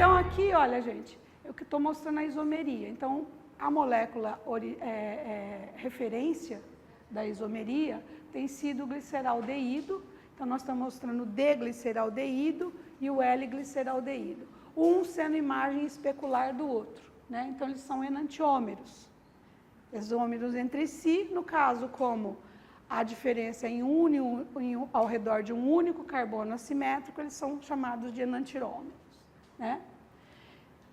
Então aqui, olha gente, eu que estou mostrando a isomeria. Então a molécula referência da isomeria tem sido o gliceraldeído. Então nós estamos mostrando o D-gliceraldeído e o L-gliceraldeído. Um sendo imagem especular do outro, né? Então eles são enantiômeros. Isômeros entre si, no caso como a diferença ao redor de um único carbono assimétrico, eles são chamados de enantiômeros, né?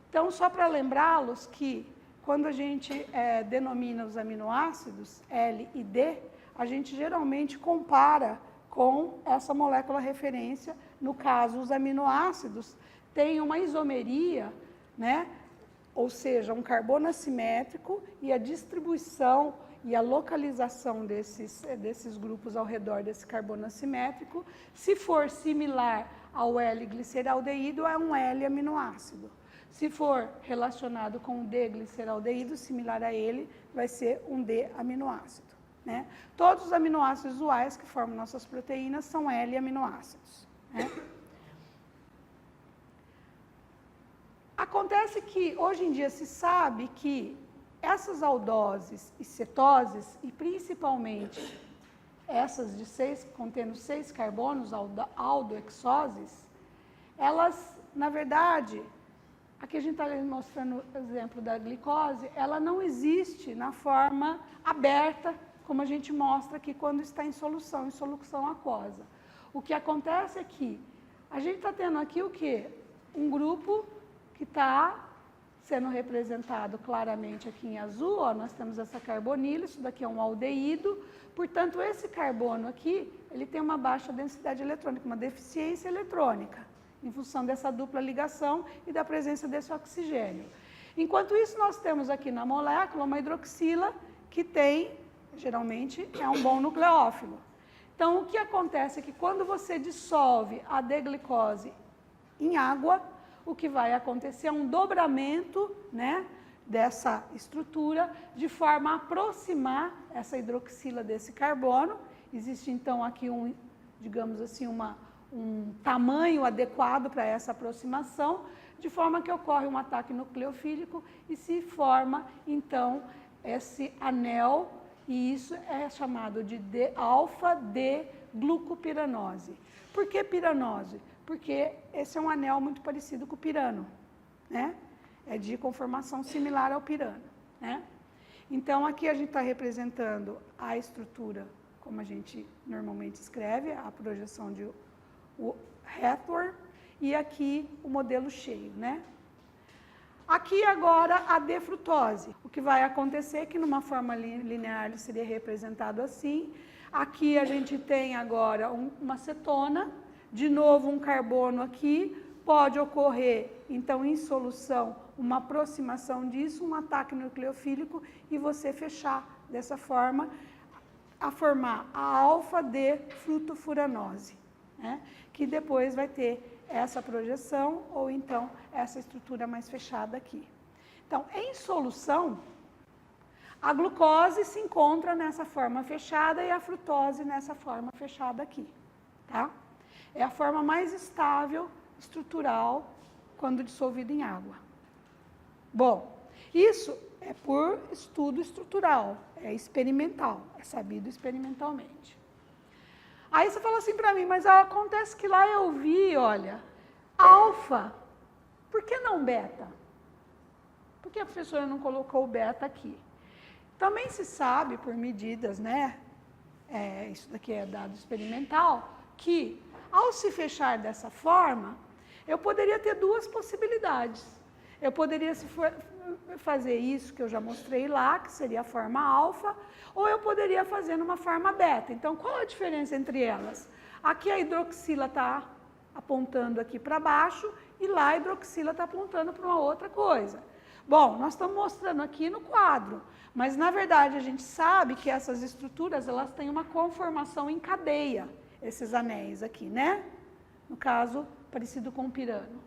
Então, só para lembrá-los que quando a gente denomina os aminoácidos L e D, a gente geralmente compara com essa molécula referência. No caso, os aminoácidos têm uma isomeria, né? Ou seja, um carbono assimétrico, e a distribuição e a localização desses grupos ao redor desse carbono assimétrico, se for similar ao L-gliceraldeído, é um L-aminoácido. Se for relacionado com o D-gliceraldeído, similar a ele, vai ser um D-aminoácido, né? Todos os aminoácidos usuais que formam nossas proteínas são L-aminoácidos, né? Acontece que, hoje em dia, se sabe que essas aldoses e cetoses, e principalmente essas contendo 6 carbonos, aldohexoses, elas, na verdade, aqui a gente está mostrando o exemplo da glicose, ela não existe na forma aberta, como a gente mostra aqui quando está em solução aquosa. O que acontece é que a gente está tendo aqui o quê? Um grupo que está sendo representado claramente aqui em azul, ó, nós temos essa carbonila, isso daqui é um aldeído, portanto, esse carbono aqui, ele tem uma baixa densidade eletrônica, uma deficiência eletrônica, em função dessa dupla ligação e da presença desse oxigênio. Enquanto isso, nós temos aqui na molécula uma hidroxila que tem, geralmente, é um bom nucleófilo. Então, o que acontece é que quando você dissolve a D-glicose em água, o que vai acontecer é um dobramento, né, dessa estrutura, de forma a aproximar essa hidroxila desse carbono. Existe, então, aqui digamos assim, um tamanho adequado para essa aproximação, de forma que ocorre um ataque nucleofílico e se forma, então, esse anel, e isso é chamado de alfa-D-glucopiranose. Por que piranose? Porque esse é um anel muito parecido com o pirano, né? É de conformação similar ao pirano, né? Então, aqui a gente está representando a estrutura, como a gente normalmente escreve, a projeção de Hathor, e aqui o modelo cheio, né? Aqui agora a D-frutose. O que vai acontecer é que numa forma linear ele seria representado assim. Aqui a gente tem agora uma cetona, de novo um carbono aqui, pode ocorrer, então, em solução, uma aproximação disso, um ataque nucleofílico, e você fechar dessa forma, a formar a alfa-D-frutofuranose, né? Que depois vai ter essa projeção, ou então essa estrutura mais fechada aqui. Então, em solução, a glucose se encontra nessa forma fechada e a frutose nessa forma fechada aqui, tá? É a forma mais estável, estrutural, quando dissolvida em água. Bom, isso é por estudo estrutural, é experimental, é sabido experimentalmente. Aí você fala assim para mim, mas acontece que lá eu vi, olha, alfa, por que não beta? Por que a professora não colocou o beta aqui? Também se sabe, por medidas, né, isso daqui é dado experimental, que ao se fechar dessa forma, eu poderia ter duas possibilidades. Eu poderia fazer isso que eu já mostrei lá, que seria a forma alfa, ou eu poderia fazer numa forma beta. Então, qual a diferença entre elas? Aqui a hidroxila está apontando aqui para baixo e lá a hidroxila está apontando para uma outra coisa. Bom, nós estamos mostrando aqui no quadro, mas na verdade a gente sabe que essas estruturas elas têm uma conformação em cadeia, esses anéis aqui, né? No caso, parecido com o pirano.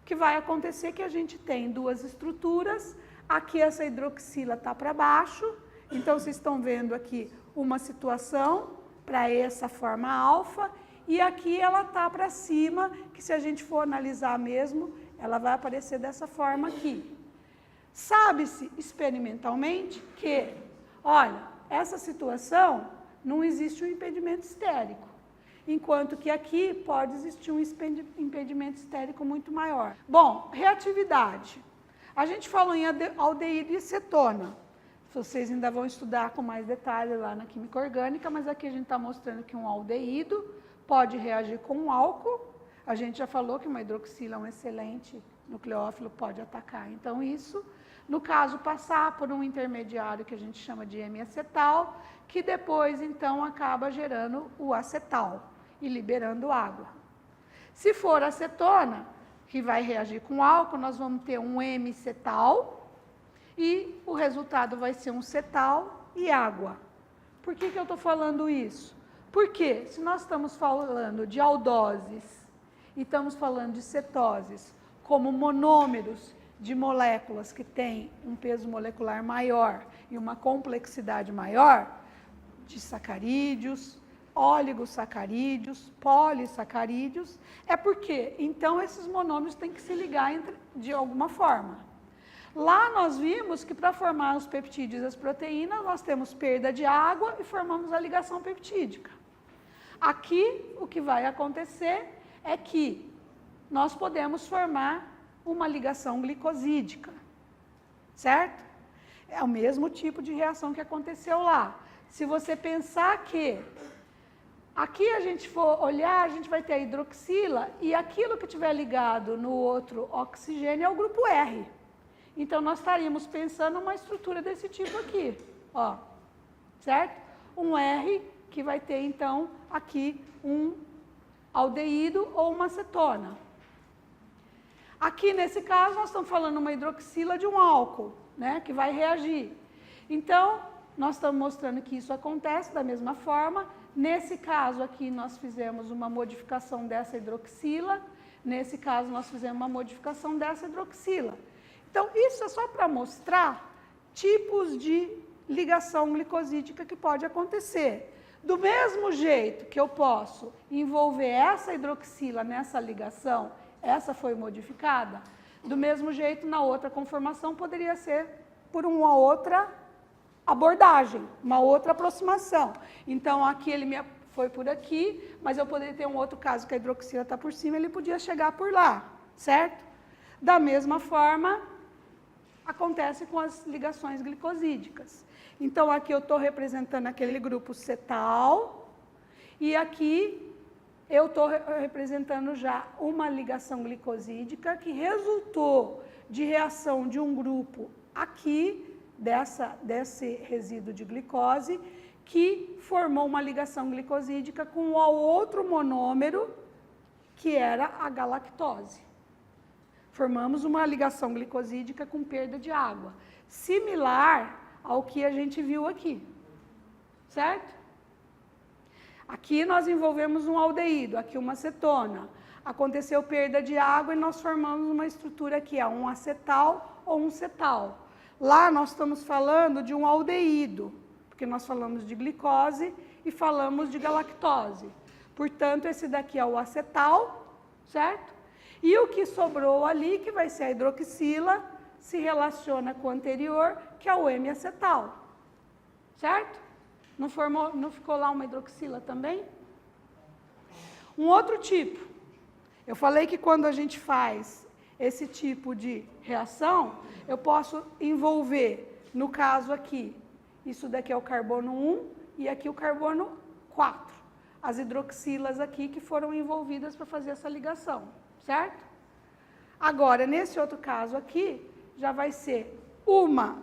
O que vai acontecer é que a gente tem duas estruturas, aqui essa hidroxila está para baixo, então vocês estão vendo aqui uma situação para essa forma alfa, e aqui ela está para cima, que se a gente for analisar mesmo, ela vai aparecer dessa forma aqui. Sabe-se experimentalmente que, olha, essa situação não existe um impedimento estérico, enquanto que aqui pode existir um impedimento estérico muito maior. Bom, reatividade. A gente falou em aldeído e cetona. Vocês ainda vão estudar com mais detalhe lá na química orgânica, mas aqui a gente está mostrando que um aldeído pode reagir com um álcool. A gente já falou que uma hidroxila é um excelente nucleófilo, pode atacar. Então, isso, no caso, passar por um intermediário que a gente chama de M-acetal, que depois, então, acaba gerando o acetal e liberando água. Se for acetona, que vai reagir com álcool, nós vamos ter um M-cetal e o resultado vai ser um cetal e água. Por que eu estou falando isso? Porque se nós estamos falando de aldoses e estamos falando de cetoses como monômeros de moléculas que têm um peso molecular maior e uma complexidade maior, de sacarídeos, oligosacarídeos, polissacarídeos, é porque, então, esses monômeros têm que se ligar de alguma forma. Lá nós vimos que para formar os peptídeos e as proteínas, nós temos perda de água e formamos a ligação peptídica. Aqui, o que vai acontecer é que nós podemos formar uma ligação glicosídica, certo? É o mesmo tipo de reação que aconteceu lá. Se você pensar que aqui a gente for olhar, a gente vai ter a hidroxila e aquilo que tiver ligado no outro oxigênio é o grupo R. Então, nós estaríamos pensando uma estrutura desse tipo aqui, ó, certo? Um R que vai ter, então, aqui um aldeído ou uma acetona. Aqui, nesse caso, nós estamos falando uma hidroxila de um álcool, né, que vai reagir. Então, nós estamos mostrando que isso acontece da mesma forma. Nesse caso aqui, nós fizemos uma modificação dessa hidroxila. Nesse caso, nós fizemos uma modificação dessa hidroxila. Então, isso é só para mostrar tipos de ligação glicosídica que pode acontecer. Do mesmo jeito que eu posso envolver essa hidroxila nessa ligação, essa foi modificada, do mesmo jeito, na outra conformação, poderia ser por uma outra abordagem, uma outra aproximação. Então, aqui ele foi por aqui, mas eu poderia ter um outro caso que a hidroxila está por cima, ele podia chegar por lá, certo? Da mesma forma, acontece com as ligações glicosídicas. Então, aqui eu estou representando aquele grupo cetal e aqui eu estou representando já uma ligação glicosídica que resultou de reação de um grupo aqui, desse resíduo de glicose, que formou uma ligação glicosídica com o outro monômero, que era a galactose. Formamos uma ligação glicosídica com perda de água, similar ao que a gente viu aqui, certo? Aqui nós envolvemos um aldeído, aqui uma acetona. Aconteceu perda de água e nós formamos uma estrutura que é um acetal ou um cetal. Lá nós estamos falando de um aldeído, porque nós falamos de glicose e falamos de galactose. Portanto, esse daqui é o acetal, certo? E o que sobrou ali, que vai ser a hidroxila, se relaciona com o anterior, que é o M-acetal, certo? Não ficou lá uma hidroxila também? Um outro tipo. Eu falei que quando a gente faz esse tipo de reação, eu posso envolver, no caso aqui, isso daqui é o carbono 1 e aqui o carbono 4. As hidroxilas aqui que foram envolvidas para fazer essa ligação, certo? Agora, nesse outro caso aqui, já vai ser uma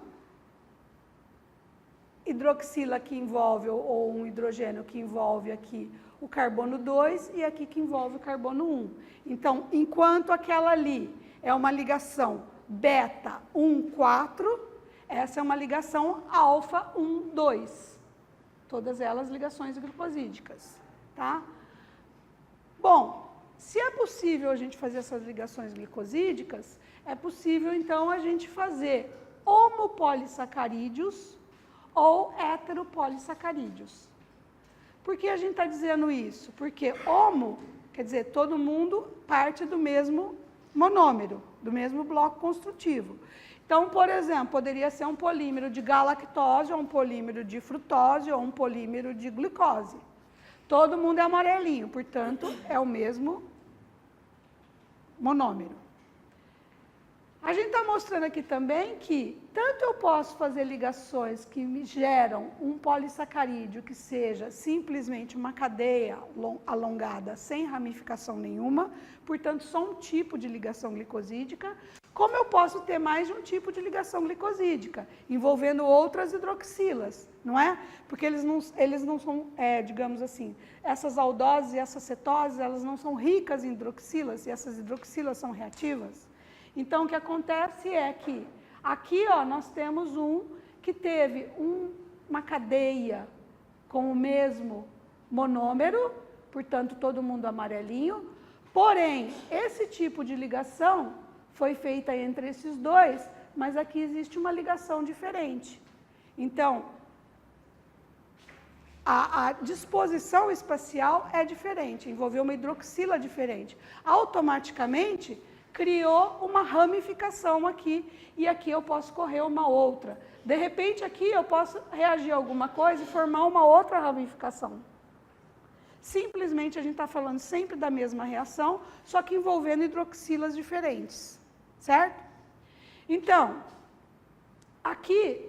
hidroxila que envolve, ou um hidrogênio que envolve aqui o carbono 2 e aqui que envolve o carbono 1. Então, enquanto aquela ali é uma ligação beta 1, 4, essa é uma ligação alfa 1, 2. Todas elas ligações glicosídicas, tá? Bom, se é possível a gente fazer essas ligações glicosídicas, é possível então a gente fazer homopolissacarídeos ou heteropolissacarídeos. Por que a gente está dizendo isso? Porque homo quer dizer todo mundo parte do mesmo monômero. do mesmo bloco construtivo. Então, por exemplo, poderia ser um polímero de galactose, ou um polímero de frutose, ou um polímero de glicose. Todo mundo é amarelinho, portanto, é o mesmo monômero. A gente está mostrando aqui também que tanto eu posso fazer ligações que me geram um polissacarídeo que seja simplesmente uma cadeia alongada sem ramificação nenhuma, portanto só um tipo de ligação glicosídica, como eu posso ter mais de um tipo de ligação glicosídica, envolvendo outras hidroxilas, não é? Porque eles não são, digamos assim, essas aldoses e essas cetoses, elas não são ricas em hidroxilas, e essas hidroxilas são reativas. Então, o que acontece é que aqui ó, nós temos um que teve uma cadeia com o mesmo monômero, portanto, todo mundo amarelinho, porém, esse tipo de ligação foi feita entre esses dois, mas aqui existe uma ligação diferente. Então, a disposição espacial é diferente, envolveu uma hidroxila diferente. Automaticamente, criou uma ramificação aqui, e aqui eu posso correr uma outra. De repente, aqui eu posso reagir a alguma coisa e formar uma outra ramificação. Simplesmente a gente está falando sempre da mesma reação, só que envolvendo hidroxilas diferentes, certo? Então, aqui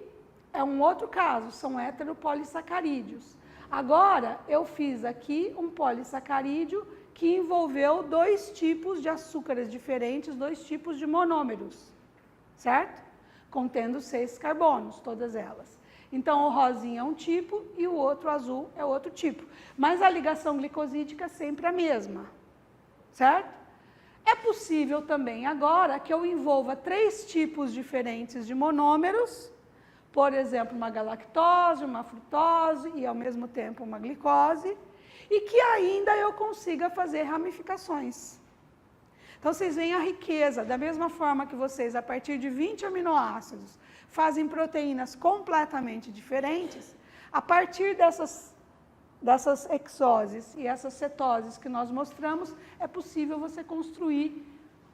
é um outro caso, são heteropolissacarídeos. Agora, eu fiz aqui um polissacarídeo que envolveu dois tipos de açúcares diferentes, dois tipos de monômeros, certo? Contendo 6 carbonos, todas elas. Então, o rosinha é um tipo e o outro azul é outro tipo. Mas a ligação glicosídica é sempre a mesma, certo? É possível também agora que eu envolva 3 tipos diferentes de monômeros, por exemplo, uma galactose, uma frutose e ao mesmo tempo uma glicose, e que ainda eu consiga fazer ramificações. Então, vocês veem a riqueza, da mesma forma que vocês, a partir de 20 aminoácidos, fazem proteínas completamente diferentes, a partir dessas hexoses e essas cetoses que nós mostramos, é possível você construir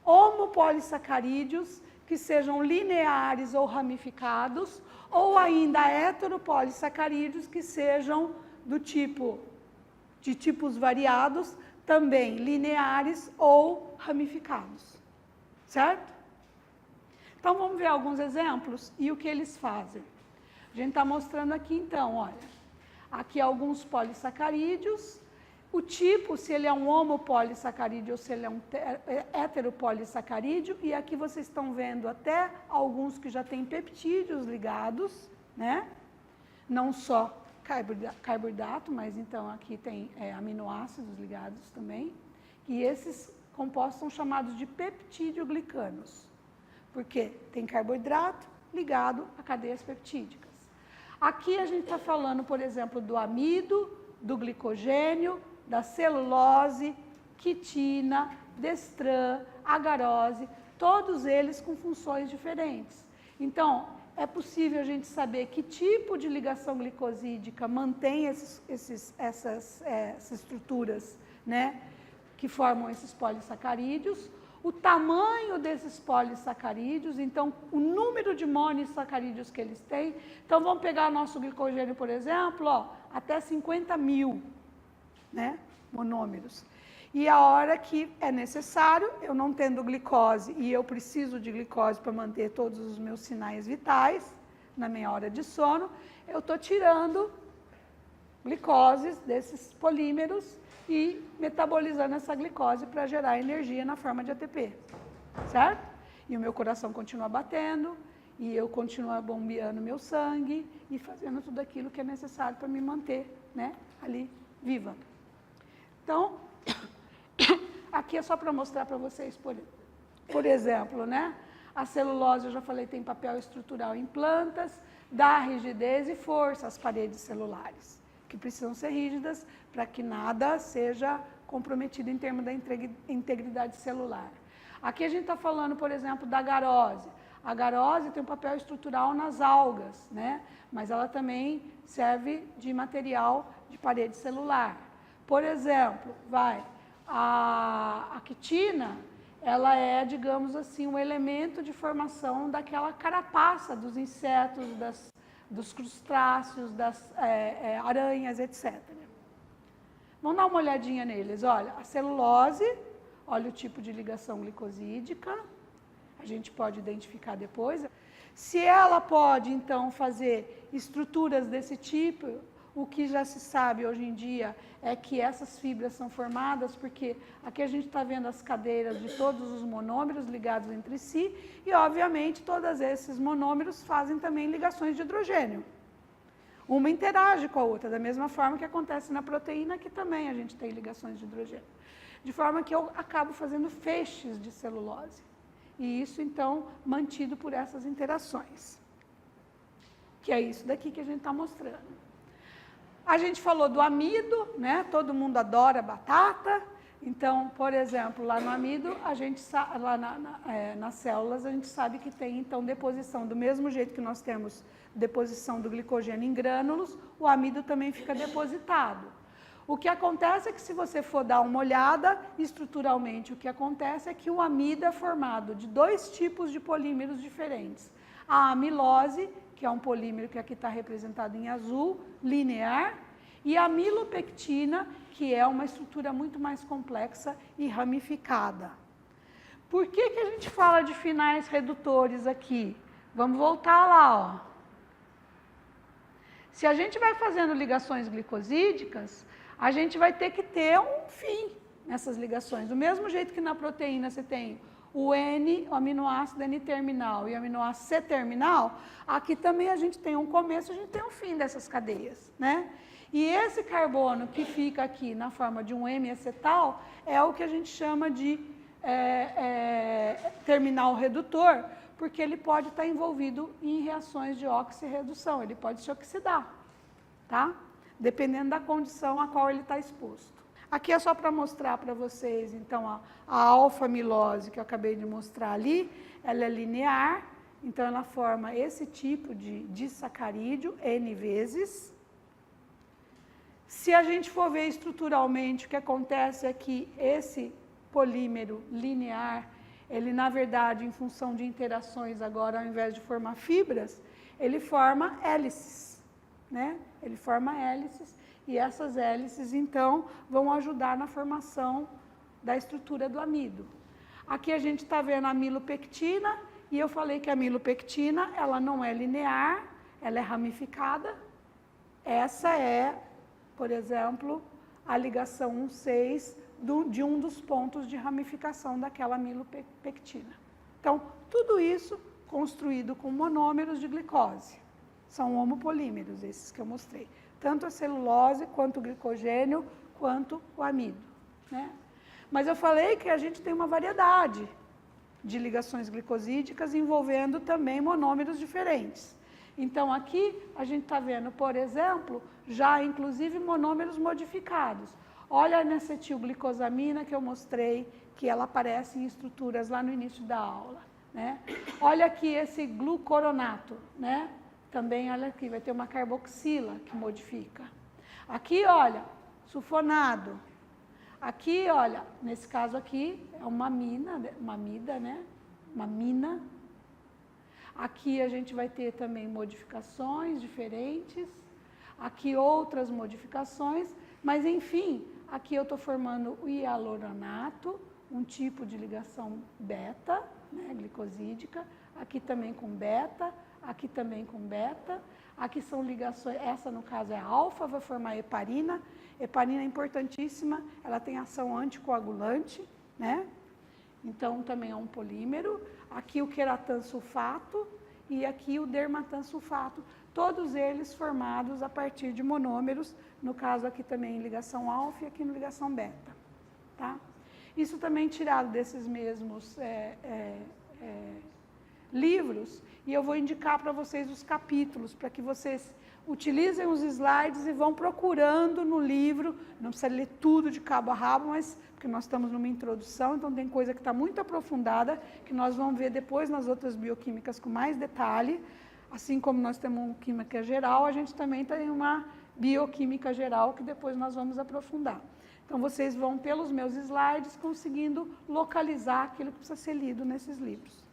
homopolissacarídeos que sejam lineares ou ramificados, ou ainda heteropolissacarídeos que sejam de tipos variados, também lineares ou ramificados, certo? Então, vamos ver alguns exemplos e o que eles fazem. A gente está mostrando aqui, então, olha, aqui alguns polissacarídeos, o tipo, se ele é um homopolissacarídeo ou se ele é um heteropolissacarídeo, e aqui vocês estão vendo até alguns que já têm peptídeos ligados, né? Não só carboidrato, mas então aqui tem aminoácidos ligados também, e esses compostos são chamados de peptídeo-glicanos, porque tem carboidrato ligado a cadeias peptídicas. Aqui a gente está falando, por exemplo, do amido, do glicogênio, da celulose, quitina, destran, agarose, todos eles com funções diferentes. Então, é possível a gente saber que tipo de ligação glicosídica mantém essas estruturas, né, que formam esses polissacarídeos, o tamanho desses polissacarídeos, então o número de monossacarídeos que eles têm. Então vamos pegar nosso glicogênio, por exemplo, ó, até 50.000, né, monômeros. E a hora que é necessário, eu não tendo glicose e eu preciso de glicose para manter todos os meus sinais vitais, na minha hora de sono, eu estou tirando glicoses desses polímeros e metabolizando essa glicose para gerar energia na forma de ATP, certo? E o meu coração continua batendo, e eu continuo bombeando meu sangue e fazendo tudo aquilo que é necessário para me manter, né, ali viva. Então, aqui é só para mostrar para vocês, por exemplo, né, a celulose, eu já falei, tem papel estrutural em plantas, dá rigidez e força às paredes celulares, que precisam ser rígidas para que nada seja comprometido em termos da integridade celular. Aqui a gente está falando, por exemplo, da agarose. A agarose tem um papel estrutural nas algas, né? Mas ela também serve de material de parede celular. Por exemplo, a quitina, ela é, digamos assim, um elemento de formação daquela carapaça dos insetos, dos crustáceos, das aranhas, etc. Vamos dar uma olhadinha neles. Olha, a celulose, olha o tipo de ligação glicosídica, a gente pode identificar depois. Se ela pode, então, fazer estruturas desse tipo, o que já se sabe hoje em dia é que essas fibras são formadas porque aqui a gente está vendo as cadeiras de todos os monômeros ligados entre si e, obviamente, todos esses monômeros fazem também ligações de hidrogênio. Uma interage com a outra, da mesma forma que acontece na proteína, que também a gente tem ligações de hidrogênio. De forma que eu acabo fazendo feixes de celulose. E isso, então, mantido por essas interações. Que é isso daqui que a gente está mostrando. A gente falou do amido, né? Todo mundo adora batata. Então, por exemplo, lá no amido, a gente lá nas células, a gente sabe que tem, então, deposição. Do mesmo jeito que nós temos deposição do glicogênio em grânulos, o amido também fica depositado. O que acontece é que se você for dar uma olhada, estruturalmente, o que acontece é que o amido é formado de dois tipos de polímeros diferentes. A amilose, que é um polímero que aqui está representado em azul, linear, e a amilopectina, que é uma estrutura muito mais complexa e ramificada. Por que a gente fala de finais redutores aqui? Vamos voltar lá, ó. Se a gente vai fazendo ligações glicosídicas, a gente vai ter que ter um fim nessas ligações. Do mesmo jeito que na proteína você tem o N, o aminoácido N-terminal e o aminoácido C-terminal, aqui também a gente tem um começo, a gente tem um fim dessas cadeias, né? E esse carbono que fica aqui na forma de um M-acetal é o que a gente chama de terminal redutor, porque ele pode estar envolvido em reações de oxirredução, ele pode se oxidar, tá? Dependendo da condição a qual ele está exposto. Aqui é só para mostrar para vocês, então, a alfa-amilose que eu acabei de mostrar ali, ela é linear, então ela forma esse tipo de disacarídeo N vezes. Se a gente for ver estruturalmente, o que acontece é que esse polímero linear, ele na verdade, em função de interações agora, ao invés de formar fibras, ele forma hélices, né? Ele forma hélices e essas hélices, então, vão ajudar na formação da estrutura do amido. Aqui a gente está vendo a amilopectina e eu falei que a amilopectina, ela não é linear, ela é ramificada. Essa é, por exemplo, a ligação 1,6 de um dos pontos de ramificação daquela amilopectina. Então, tudo isso construído com monômeros de glicose. São homopolímeros, esses que eu mostrei. Tanto a celulose, quanto o glicogênio, quanto o amido, né? Mas eu falei que a gente tem uma variedade de ligações glicosídicas envolvendo também monômeros diferentes. Então, aqui a gente está vendo, por exemplo, já inclusive monômeros modificados. Olha a N-acetilglicosamina que eu mostrei, que ela aparece em estruturas lá no início da aula, né? Olha aqui esse glucoronato, né? Também, olha aqui, vai ter uma carboxila que modifica. Aqui, olha, sulfonado. Aqui, olha, nesse caso aqui, é uma amida, né? Uma mina. Aqui a gente vai ter também modificações diferentes. Aqui outras modificações. Mas, enfim, aqui eu estou formando o hialuranato, um tipo de ligação beta, né, glicosídica. Aqui também com beta. Aqui também com beta, aqui são ligações, essa no caso é alfa, vai formar heparina. Heparina é importantíssima, ela tem ação anticoagulante, né? Então também é um polímero. Aqui o queratansulfato e aqui o dermatansulfato, todos eles formados a partir de monômeros, no caso aqui também em ligação alfa e aqui no ligação beta, tá? Isso também tirado desses mesmos livros, e eu vou indicar para vocês os capítulos, para que vocês utilizem os slides e vão procurando no livro, não precisa ler tudo de cabo a rabo, mas porque nós estamos numa introdução, então tem coisa que está muito aprofundada, que nós vamos ver depois nas outras bioquímicas com mais detalhe, assim como nós temos uma química geral, a gente também tem uma bioquímica geral, que depois nós vamos aprofundar. Então, vocês vão, pelos meus slides, conseguindo localizar aquilo que precisa ser lido nesses livros.